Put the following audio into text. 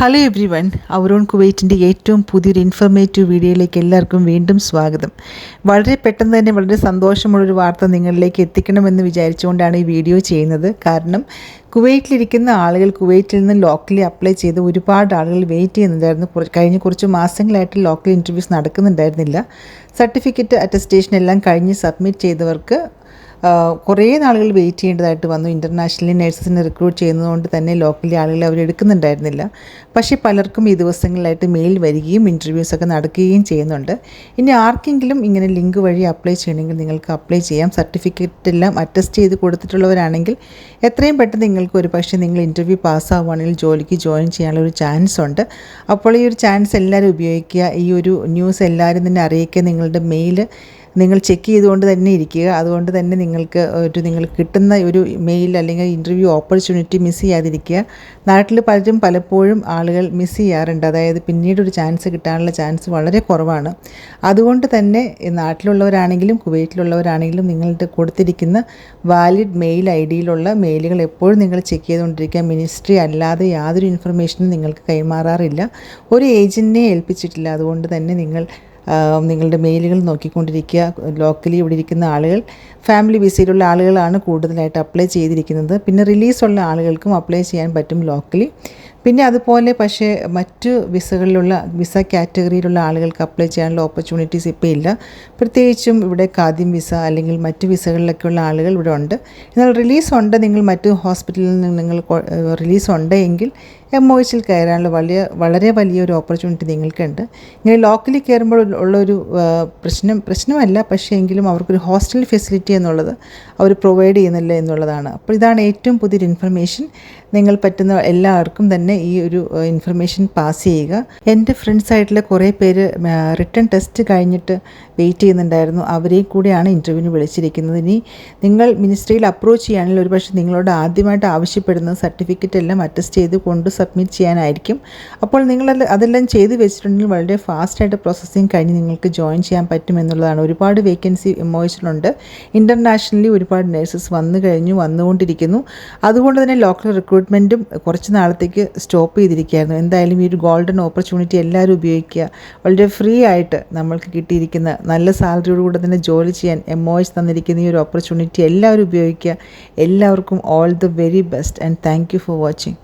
Hello every one, അവരോൺ കുവൈറ്റിൻ്റെ ഏറ്റവും പുതിയൊരു informative വീഡിയോയിലേക്ക് എല്ലാവർക്കും വീണ്ടും സ്വാഗതം. വളരെ പെട്ടെന്ന് തന്നെ വളരെ സന്തോഷമുള്ളൊരു വാർത്ത നിങ്ങളിലേക്ക് എത്തിക്കണമെന്ന് വിചാരിച്ചുകൊണ്ടാണ് ഈ വീഡിയോ ചെയ്യുന്നത്. കാരണം കുവൈറ്റിലിരിക്കുന്ന ആളുകൾ കുവൈറ്റിൽ നിന്ന് ലോക്കലി അപ്ലൈ ചെയ്ത് ഒരുപാട് ആളുകൾ വെയിറ്റ് ചെയ്യുന്നുണ്ടായിരുന്നു. കഴിഞ്ഞ കുറച്ച് മാസങ്ങളായിട്ട് ലോക്കൽ ഇൻ്റർവ്യൂസ് നടക്കുന്നുണ്ടായിരുന്നില്ല. സർട്ടിഫിക്കറ്റ് അറ്റസ്റ്റേഷൻ എല്ലാം കഴിഞ്ഞ് സബ്മിറ്റ് ചെയ്തവർക്ക് കുറേ നാളുകൾ വെയിറ്റ് ചെയ്യേണ്ടതായിട്ട് വന്നു. ഇൻ്റർനാഷണലി നഴ്സസിനെ റിക്രൂട്ട് ചെയ്യുന്നതുകൊണ്ട് തന്നെ ലോക്കലി ആളുകളെ അവർ എടുക്കുന്നുണ്ടായിരുന്നില്ല. പക്ഷേ പലർക്കും ഈ ദിവസങ്ങളിലായിട്ട് മെയിൽ വരികയും ഇൻ്റർവ്യൂസൊക്കെ നടക്കുകയും ചെയ്യുന്നുണ്ട്. ഇനി ആർക്കെങ്കിലും ഇങ്ങനെ ലിങ്ക് വഴി അപ്ലൈ ചെയ്യണമെങ്കിൽ നിങ്ങൾക്ക് അപ്ലൈ ചെയ്യാം. സർട്ടിഫിക്കറ്റ് എല്ലാം അറ്റസ്റ്റ് ചെയ്ത് കൊടുത്തിട്ടുള്ളവരാണെങ്കിൽ എത്രയും പെട്ടെന്ന് നിങ്ങൾക്ക് ഒരു പക്ഷേ നിങ്ങൾ ഇൻ്റർവ്യൂ പാസ്സാവുകയാണെങ്കിൽ ജോലിക്ക് ജോയിൻ ചെയ്യാനുള്ള ഒരു ചാൻസ് ഉണ്ട്. അപ്പോൾ ഈ ഒരു ചാൻസ് എല്ലാവരും ഉപയോഗിക്കുക. ഈ ഒരു ന്യൂസ് എല്ലാവരും തന്നെ അറിയിക്കുക. നിങ്ങളുടെ മെയിൽ നിങ്ങൾ ചെക്ക് ചെയ്തുകൊണ്ട് തന്നെ ഇരിക്കുക. അതുകൊണ്ട് തന്നെ നിങ്ങൾക്ക് കിട്ടുന്ന ഒരു മെയിൽ അല്ലെങ്കിൽ ഇൻ്റർവ്യൂ ഓപ്പർച്യൂണിറ്റി മിസ് ചെയ്യാതിരിക്കുക. നാട്ടിൽ പലപ്പോഴും ആളുകൾ മിസ് ചെയ്യാറുണ്ട്. അതായത് പിന്നീട് ഒരു ചാൻസ് കിട്ടാനുള്ള ചാൻസ് വളരെ കുറവാണ്. അതുകൊണ്ട് തന്നെ നാട്ടിലുള്ളവരാണെങ്കിലും കുവൈറ്റിലുള്ളവരാണെങ്കിലും നിങ്ങളുടെ കൊടുത്തിരിക്കുന്ന വാലിഡ് മെയിൽ ഐഡിയിലുള്ള മെയിലുകൾ എപ്പോഴും നിങ്ങൾ ചെക്ക് ചെയ്തുകൊണ്ടിരിക്കുക. മിനിസ്ട്രി അല്ലാതെ യാതൊരു ഇൻഫർമേഷനും നിങ്ങൾക്ക് കൈമാറാറില്ല. ഒരു ഏജൻറ്റിനെ ഏൽപ്പിച്ചിട്ടില്ല. അതുകൊണ്ട് തന്നെ നിങ്ങളുടെ മെയിലുകൾ നോക്കിക്കൊണ്ടിരിക്കുക. ലോക്കലി ഇവിടെ ഇരിക്കുന്ന ആളുകൾ ഫാമിലി വിസയിലുള്ള ആളുകളാണ് കൂടുതലായിട്ട് അപ്ലൈ ചെയ്തിരിക്കുന്നത്. പിന്നെ റിലീസുള്ള ആളുകൾക്കും അപ്ലൈ ചെയ്യാൻ പറ്റും ലോക്കലി. പിന്നെ അതുപോലെ പക്ഷേ മറ്റ് വിസ കാറ്റഗറിയിലുള്ള ആളുകൾക്ക് അപ്ലൈ ചെയ്യാനുള്ള ഓപ്പർച്യൂണിറ്റീസ് ഇപ്പോൾ ഇല്ല. പ്രത്യേകിച്ചും ഇവിടെ ഖാദിം വിസ അല്ലെങ്കിൽ മറ്റ് വിസകളിലൊക്കെയുള്ള ആളുകൾ ഇവിടെ ഉണ്ട്. എന്നാൽ റിലീസ് ഉണ്ട്, നിങ്ങൾ മറ്റ് ഹോസ്പിറ്റലിൽ നിന്ന് നിങ്ങൾ റിലീസ് ഉണ്ടെങ്കിൽ MOHൽ കയറാനുള്ള വളരെ വലിയൊരു ഓപ്പർച്യൂണിറ്റി നിങ്ങൾക്കുണ്ട്. ഇങ്ങനെ ലോക്കലി കയറുമ്പോൾ ഉള്ളൊരു പ്രശ്നമല്ല, പക്ഷേ എങ്കിലും അവർക്കൊരു ഹോസ്റ്റൽ ഫെസിലിറ്റി എന്നുള്ളത് അവർ പ്രൊവൈഡ് ചെയ്യുന്നില്ല എന്നുള്ളതാണ്. അപ്പോൾ ഇതാണ് ഏറ്റവും പുതിയൊരു ഇൻഫർമേഷൻ. നിങ്ങൾ പറ്റുന്ന എല്ലാവർക്കും തന്നെ ഈ ഒരു ഇൻഫർമേഷൻ പാസ് ചെയ്യുക. എൻ്റെ ഫ്രണ്ട്സായിട്ടുള്ള കുറേ പേര് റിട്ടൺ ടെസ്റ്റ് കഴിഞ്ഞിട്ട് വെയിറ്റ് ചെയ്യുന്നുണ്ടായിരുന്നു. അവരെയും കൂടെയാണ് ഇൻ്റർവ്യൂവിന് വിളിച്ചിരിക്കുന്നത്. ഇനി നിങ്ങൾ മിനിസ്ട്രിയിൽ അപ്രോച്ച് ചെയ്യുകയാണെങ്കിൽ ഒരുപക്ഷെ നിങ്ങളോട് ആദ്യമായിട്ട് ആവശ്യപ്പെടുന്നത് സർട്ടിഫിക്കറ്റ് എല്ലാം അറ്റസ്റ്റ് ചെയ്ത് കൊണ്ട് സബ്മിറ്റ് ചെയ്യാനായിരിക്കും. അപ്പോൾ നിങ്ങൾ അതെല്ലാം ചെയ്ത് വെച്ചിട്ടുണ്ടെങ്കിൽ വളരെ ഫാസ്റ്റായിട്ട് പ്രോസസ്സിങ് കഴിഞ്ഞ് നിങ്ങൾക്ക് ജോയിൻ ചെയ്യാൻ പറ്റുമെന്നുള്ളതാണ്. ഒരുപാട് വേക്കൻസി MOHലുണ്ട്. ഇൻ്റർനാഷണലി ഒരുപാട് നഴ്സസ് വന്നുകൊണ്ടിരിക്കുന്നു. അതുകൊണ്ട് തന്നെ ലോക്കൽ റിക്രൂട്ട്മെൻറ്റും കുറച്ച് നാളത്തേക്ക് സ്റ്റോപ്പ് ചെയ്തിരിക്കുകയായിരുന്നു. എന്തായാലും ഈ ഒരു ഗോൾഡൻ ഓപ്പർച്യൂണിറ്റി എല്ലാവരും ഉപയോഗിക്കുക. വളരെ ഫ്രീ ആയിട്ട് നമ്മൾക്ക് കിട്ടിയിരിക്കുന്ന നല്ല സാലറിയോടുകൂടെ തന്നെ ജോലി ചെയ്യാൻ MOH തന്നിരിക്കുന്ന ഈ ഒരു ഓപ്പർച്യൂണിറ്റി എല്ലാവരും ഉപയോഗിക്കുക. എല്ലാവർക്കും all the very best and thank you for watching.